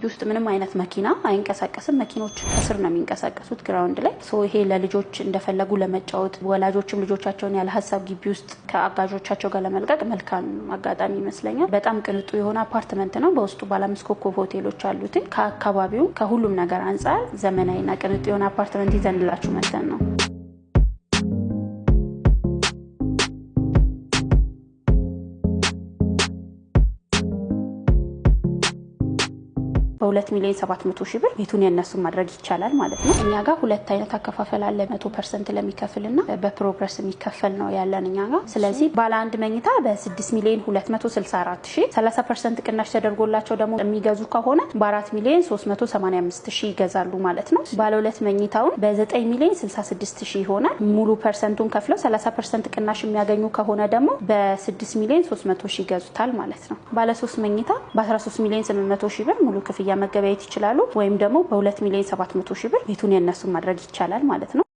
ውስጥ ምንም አይነት መኪና አይንቀሳቀስም መኪኖች ከስር ነው የሚንቀሳቀሱት ግራውንድ ላይ ይሄ ለልጆች እንደፈለጉ ለመጫወት ወላጆችም ልጆቻቸውን ያለ ሐሳብ ግቢ ውስጥ ከአጋዦቻቸው ጋር ለመልቀቅ መልካም አጋጣሚ ይመስለኛል በጣም ቅንጡ የሆነ አፓርትመንት ነው በውስጡ ባለ 5 ኮከብ ሆቴሎች አሉት ከአካባቢው ከሁሉም ነገር አንፃር ዘመናዊና ቅንጡ የሆነ አፓርትመንት ይዘንላችሁ መተን ነው በ2 ሚሊዮን 700 ሺህ ብር ቤቱን የነሱ ማድረግ ይቻላል ማለት ነው እኛ ጋር ሁለት አይነት አከፋፈል አለ 100% ለሚከፍልና በፕሮግረስ የሚከፈል ነው ያለን እኛ ጋር ስለዚህ ባለ አንድ መኝታ በ6 ሚሊዮን 264 ሺህ 30% ቅናሽ ተደርጎላቸው ደግሞ የሚገዙ ከሆነ በ4 ሚሊዮን 385 ሺህ ይገዛሉ ማለት ነው ባለ ሁለት መኝታውን በ9 ሚሊዮን 66 ሺህ ይሆናል ሙሉ ፐርሰንቱን ከፍለው 30% ቅናሽ የሚያገኙ ከሆነ ደግሞ በ6 ሚሊዮን 300 ሺህ ይገዙታል ማለት ነው ባለ 3 መኝታ በ13 ሚሊዮን 800 ሺህ ብር ሙሉ ክፍያ መገበያየት ይችላሉ ወይም ደግሞ በ2 ሚሊዮን 700 ሺህ ብር ቤቱን የነሱ ማድረግ ይቻላል ማለት ነው